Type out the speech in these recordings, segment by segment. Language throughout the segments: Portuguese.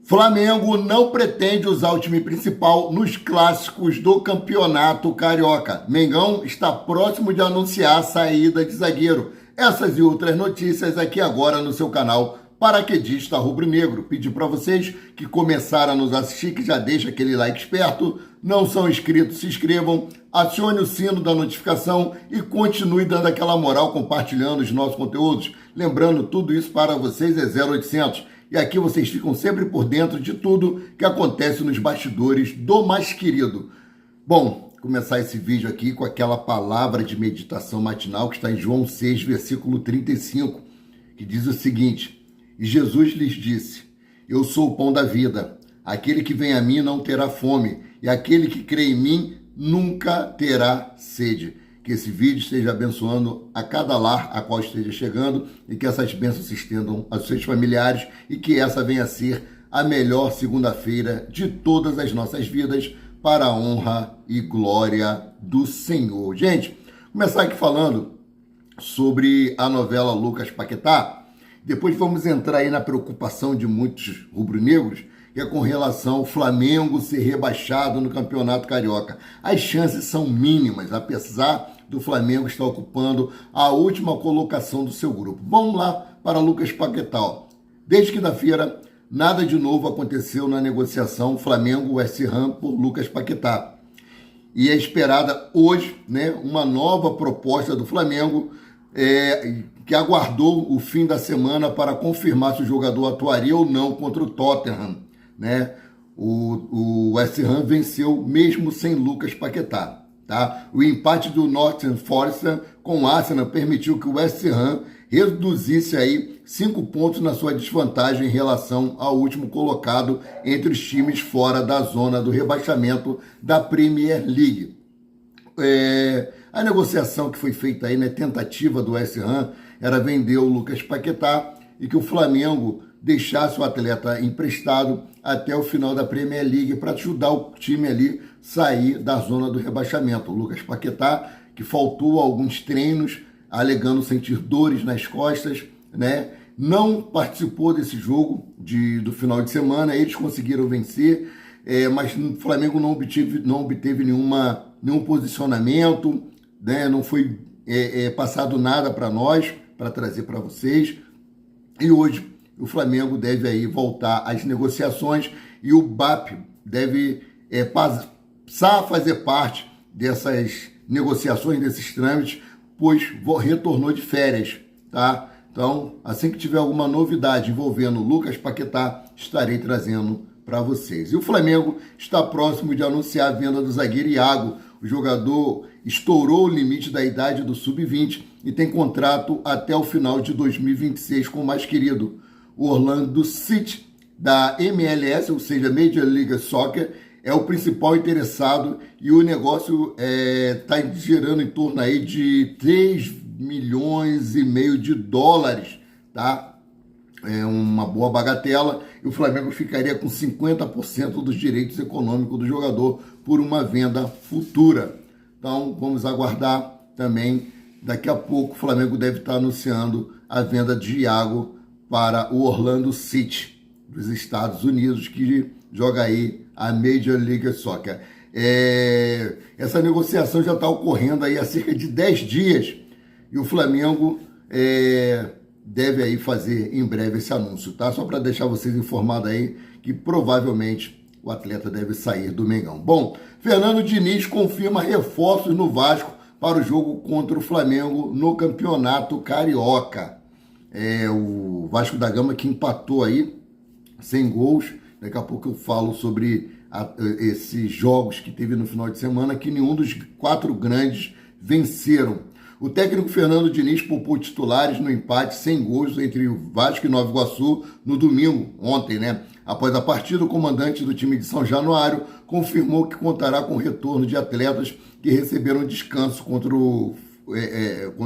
Flamengo não pretende usar o time principal nos clássicos do Campeonato Carioca. Mengão está próximo de anunciar a saída de zagueiro. Essas e outras notícias aqui agora no seu canal Paraquedista Rubro-Negro. Pedir para vocês que começaram a nos assistir, que já deixa aquele like esperto, não são inscritos, se inscrevam, acione o sino da notificação e continue dando aquela moral compartilhando os nossos conteúdos. Lembrando, tudo isso para vocês é 0800. E aqui vocês ficam sempre por dentro de tudo que acontece nos bastidores do mais querido. Bom, começar esse vídeo aqui com aquela palavra de meditação matinal que está em João 6, versículo 35, que diz o seguinte: E Jesus lhes disse, eu sou o pão da vida, aquele que vem a mim não terá fome, e aquele que crê em mim nunca terá sede. Que esse vídeo esteja abençoando a cada lar a qual esteja chegando e que essas bênçãos se estendam aos seus familiares e que essa venha a ser a melhor segunda-feira de todas as nossas vidas para a honra e glória do Senhor. Gente, começar aqui falando sobre a novela Lucas Paquetá. Depois vamos entrar aí na preocupação de muitos rubro-negros, que é com relação ao Flamengo ser rebaixado no Campeonato Carioca. As chances são mínimas, apesar do Flamengo estar ocupando a última colocação do seu grupo. Vamos lá para Lucas Paquetá. Desde quinta-feira, nada de novo aconteceu na negociação Flamengo-West Ham por Lucas Paquetá. E é esperada hoje, uma nova proposta do Flamengo, que aguardou o fim da semana para confirmar se o jogador atuaria ou não contra o Tottenham. O West Ham venceu mesmo sem Lucas Paquetá. Tá? O empate do Nottingham Forest com o Arsenal permitiu que o West Ham reduzisse aí 5 pontos na sua desvantagem em relação ao último colocado entre os times fora da zona do rebaixamento da Premier League. A negociação que foi feita aí, tentativa do West Ham, era vender o Lucas Paquetá e que o Flamengo deixasse o atleta emprestado até o final da Premier League para ajudar o time ali sair da zona do rebaixamento. O Lucas Paquetá, que faltou a alguns treinos, alegando sentir dores nas costas, não participou desse jogo do final de semana. Eles conseguiram vencer, mas o Flamengo não obteve nenhum posicionamento, não foi passado nada para nós, para trazer para vocês. E hoje o Flamengo deve aí voltar às negociações e o BAP deve passar a fazer parte dessas negociações, desses trâmites, pois retornou de férias, tá? Então, assim que tiver alguma novidade envolvendo Lucas Paquetá, estarei trazendo para vocês. E o Flamengo está próximo de anunciar a venda do zagueiro Iago. O jogador estourou o limite da idade do sub-20 e tem contrato até o final de 2026 com o mais querido. O Orlando City, da MLS, ou seja, Major League Soccer, é o principal interessado e o negócio está gerando em torno aí de 3,5 milhões de dólares, tá? É uma boa bagatela e o Flamengo ficaria com 50% dos direitos econômicos do jogador por uma venda futura. Então, vamos aguardar também. Daqui a pouco o Flamengo deve estar anunciando a venda de Iago para o Orlando City, dos Estados Unidos, que joga aí a Major League Soccer. Essa negociação já está ocorrendo aí há cerca de 10 dias e o Flamengo deve aí fazer em breve esse anúncio, tá? Só para deixar vocês informados aí que provavelmente o atleta deve sair do Mengão. Bom, Fernando Diniz confirma reforços no Vasco para o jogo contra o Flamengo no Campeonato Carioca. O Vasco da Gama que empatou aí, sem gols. Daqui a pouco eu falo sobre esses jogos que teve no final de semana, que nenhum dos 4 grandes venceram. O técnico Fernando Diniz poupou titulares no empate sem gols entre o Vasco e Nova Iguaçu no domingo, ontem, Após a partida, o comandante do time de São Januário confirmou que contará com o retorno de atletas que receberam descanso contra o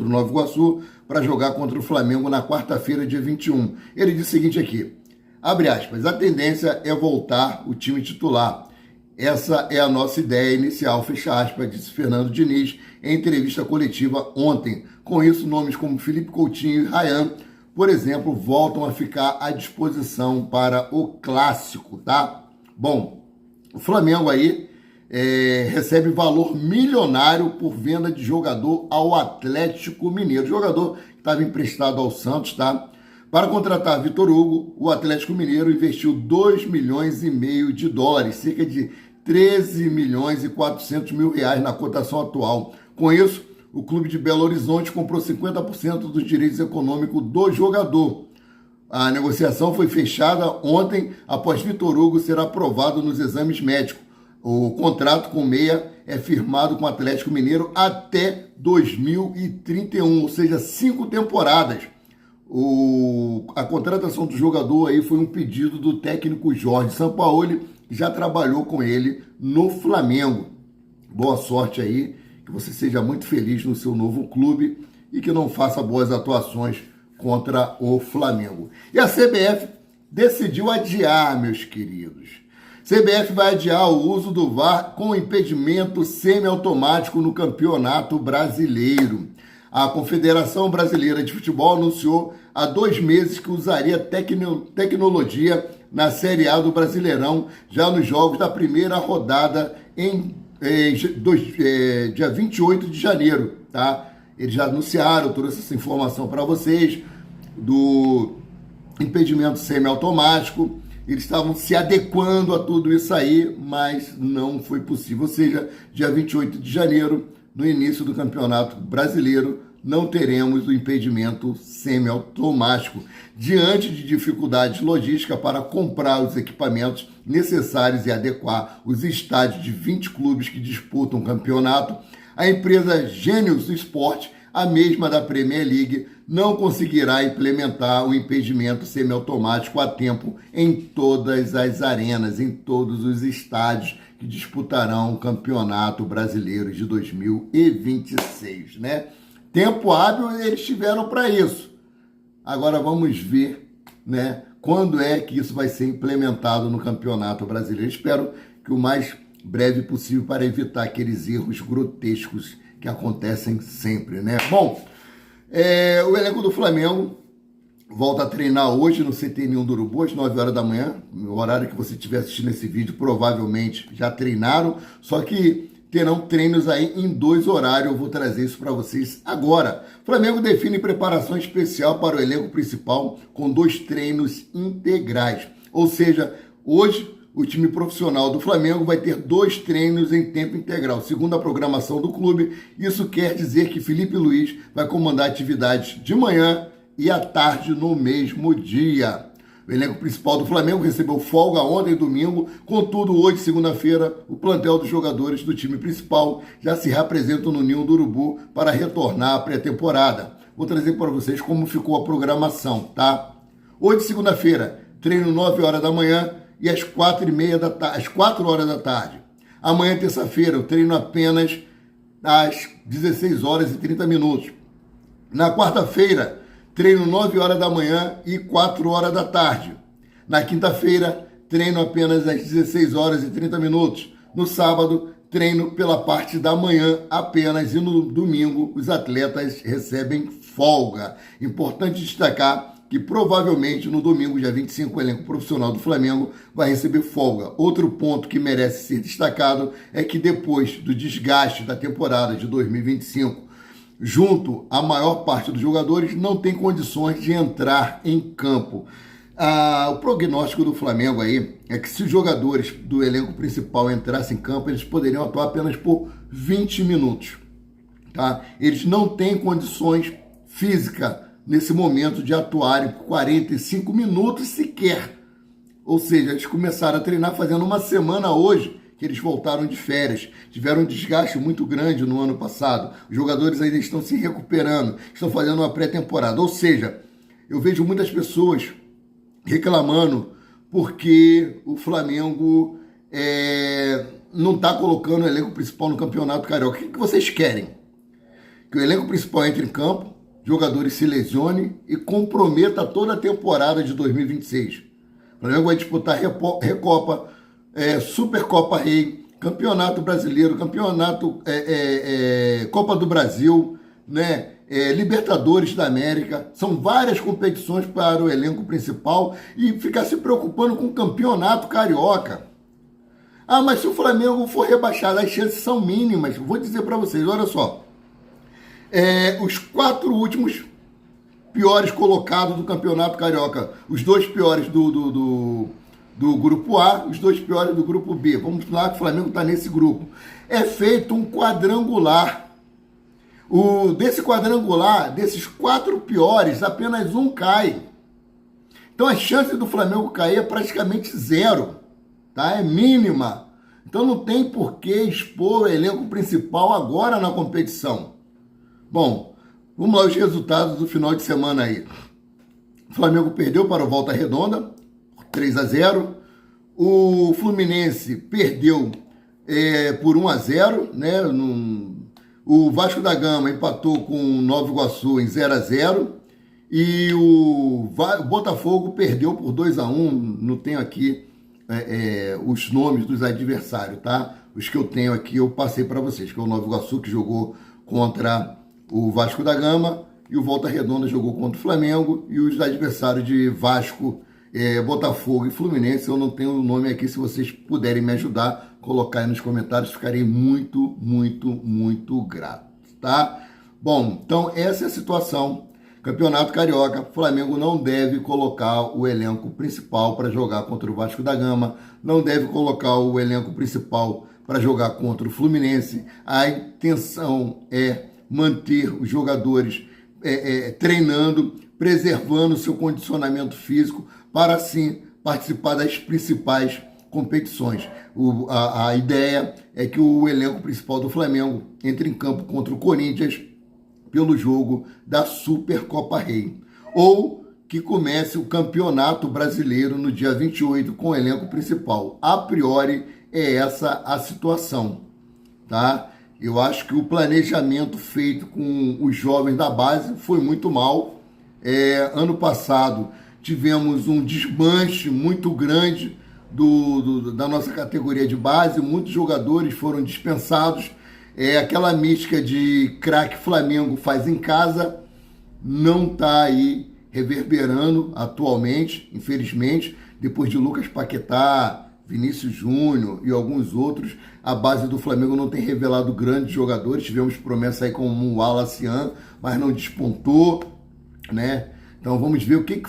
Nova Iguaçu para jogar contra o Flamengo na quarta-feira, dia 21. Ele disse o seguinte aqui, abre aspas, a tendência é voltar o time titular. Essa é a nossa ideia inicial, fecha aspas, disse Fernando Diniz em entrevista coletiva ontem. Com isso, nomes como Felipe Coutinho e Ryan por exemplo, voltam a ficar à disposição para o Clássico, tá? Bom, o Flamengo aí recebe valor milionário por venda de jogador ao Atlético Mineiro. O jogador que estava emprestado ao Santos, tá? Para contratar Vitor Hugo, o Atlético Mineiro investiu 2,5 milhões de dólares, cerca de 13 milhões e 400 mil reais na cotação atual. Com isso, o clube de Belo Horizonte comprou 50% dos direitos econômicos do jogador. A negociação foi fechada ontem, após Vitor Hugo ser aprovado nos exames médicos. O contrato com o Meia é firmado com o Atlético Mineiro até 2031, ou seja, 5 temporadas. A contratação do jogador aí foi um pedido do técnico Jorge Sampaoli, que já trabalhou com ele no Flamengo. Boa sorte aí, que você seja muito feliz no seu novo clube e que não faça boas atuações contra o Flamengo. E a CBF decidiu adiar, meus queridos. CBF vai adiar o uso do VAR com impedimento semiautomático no Campeonato Brasileiro. A Confederação Brasileira de Futebol anunciou há 2 meses que usaria tecnologia na Série A do Brasileirão, já nos jogos da primeira rodada em dia 28 de janeiro, tá? Eles já anunciaram, eu trouxe essa informação para vocês, do impedimento semiautomático. Eles estavam se adequando a tudo isso aí, mas não foi possível. Ou seja, dia 28 de janeiro, no início do Campeonato Brasileiro, não teremos o impedimento semiautomático, diante de dificuldades logísticas para comprar os equipamentos necessários e adequar os estádios de 20 clubes que disputam o campeonato. A empresa Genius Sport, a mesma da Premier League, não conseguirá implementar o impedimento semiautomático a tempo em todas as arenas, em todos os estádios que disputarão o Campeonato Brasileiro de 2026, né? Tempo hábil eles tiveram para isso. Agora vamos ver, né, quando é que isso vai ser implementado no Campeonato Brasileiro. Espero que o mais breve possível, para evitar aqueles erros grotescos que acontecem sempre, né? Bom, o elenco do Flamengo volta a treinar hoje no CT Ninho do Urubu, às 9 horas da manhã. No horário que você estiver assistindo esse vídeo, provavelmente já treinaram, só que terão treinos aí em 2 horários. Eu vou trazer isso para vocês agora. Flamengo define preparação especial para o elenco principal com 2 treinos integrais. Ou seja, hoje o time profissional do Flamengo vai ter 2 treinos em tempo integral. Segundo a programação do clube, isso quer dizer que Felipe Luiz vai comandar atividades de manhã e à tarde no mesmo dia. O elenco principal do Flamengo recebeu folga ontem, domingo. Contudo, hoje, segunda-feira, o plantel dos jogadores do time principal já se reapresentam no Ninho do Urubu para retornar à pré-temporada. Vou trazer para vocês como ficou a programação, tá? Hoje, segunda-feira, treino 9 horas da manhã e às 4 horas da tarde. Amanhã, terça-feira, eu treino apenas às 16 horas e 30 minutos. Na quarta-feira, treino 9 horas da manhã e 4 horas da tarde. Na quinta-feira, treino apenas às 16 horas e 30 minutos. No sábado, treino pela parte da manhã apenas, e no domingo os atletas recebem folga. Importante destacar que provavelmente no domingo, dia 25, o elenco profissional do Flamengo vai receber folga. Outro ponto que merece ser destacado é que depois do desgaste da temporada de 2025, junto à maior parte dos jogadores, não tem condições de entrar em campo. O prognóstico do Flamengo aí é que se os jogadores do elenco principal entrassem em campo, eles poderiam atuar apenas por 20 minutos. Tá? Eles não têm condições físicas nesse momento de atuarem por 45 minutos sequer. Ou seja, eles começaram a treinar fazendo uma semana hoje que eles voltaram de férias. Tiveram um desgaste muito grande no ano passado. Os jogadores ainda estão se recuperando, estão fazendo uma pré-temporada. Ou seja, eu vejo muitas pessoas reclamando porque o Flamengo não está colocando o elenco principal no Campeonato Carioca. O que vocês querem? Que o elenco principal entre em campo, jogadores se lesionem e comprometa toda a temporada de 2026. O Flamengo vai disputar Recopa, Supercopa Rei, Campeonato Brasileiro, Campeonato Copa do Brasil, né? Libertadores da América, são várias competições para o elenco principal e ficar se preocupando com o campeonato carioca. Ah, mas se o Flamengo for rebaixado, as chances são mínimas. Vou dizer para vocês, olha só. Os 4 últimos piores colocados do campeonato carioca, os 2 piores do grupo A, os 2 piores do grupo B. Vamos lá que o Flamengo está nesse grupo. É feito um quadrangular. Desse quadrangular, desses 4 piores, apenas um cai. Então a chance do Flamengo cair é praticamente 0, tá? É mínima. Então não tem por que expor o elenco principal agora na competição. Bom, vamos lá os resultados do final de semana aí. O Flamengo perdeu para o Volta Redonda, 3-0. O Fluminense perdeu por 1-0, né? O Vasco da Gama empatou com o Nova Iguaçu em 0-0 e o Botafogo perdeu por 2-1. Não tenho aqui os nomes dos adversários, tá? Os que eu tenho aqui eu passei para vocês, que é o Nova Iguaçu que jogou contra o Vasco da Gama e o Volta Redonda jogou contra o Flamengo e os adversários de Vasco, Botafogo e Fluminense, eu não tenho o nome aqui, se vocês puderem me ajudar, colocar aí nos comentários, ficarei muito, muito, muito grato, tá? Bom, então essa é a situação. Campeonato Carioca, Flamengo não deve colocar o elenco principal para jogar contra o Vasco da Gama, não deve colocar o elenco principal para jogar contra o Fluminense. A intenção é manter os jogadores treinando, preservando o seu condicionamento físico para, assim, participar das principais competições. A ideia é que o elenco principal do Flamengo entre em campo contra o Corinthians pelo jogo da Supercopa Rei, ou que comece o Campeonato Brasileiro no dia 28 com o elenco principal. A priori é essa a situação, tá? Eu acho que o planejamento feito com os jovens da base foi muito mal. Ano passado tivemos um desmanche muito grande da nossa categoria de base, muitos jogadores foram dispensados. Aquela mística de craque Flamengo faz em casa não está aí reverberando atualmente, infelizmente, depois de Lucas Paquetá, Vinícius Júnior e alguns outros, a base do Flamengo não tem revelado grandes jogadores. Tivemos promessa aí como o Alacian, mas não despontou, né? Então vamos ver o que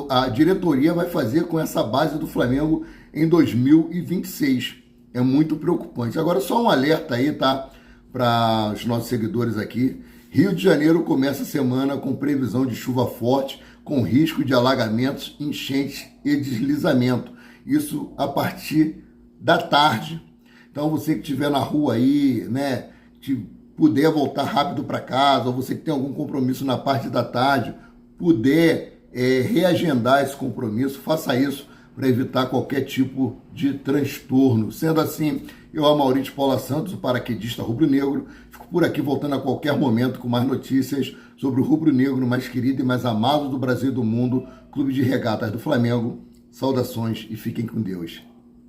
a diretoria vai fazer com essa base do Flamengo em 2026. É muito preocupante. Agora só um alerta aí, tá? Para os nossos seguidores aqui. Rio de Janeiro começa a semana com previsão de chuva forte, com risco de alagamentos, enchentes e deslizamento. Isso a partir da tarde. Então você que estiver na rua aí, né, que puder voltar rápido para casa, ou você que tem algum compromisso na parte da tarde, puder reagendar esse compromisso, faça isso para evitar qualquer tipo de transtorno. Sendo assim, eu, Amaury de Paula Santos, o paraquedista rubro-negro, fico por aqui voltando a qualquer momento com mais notícias sobre o rubro-negro mais querido e mais amado do Brasil e do mundo, Clube de Regatas do Flamengo. Saudações e fiquem com Deus.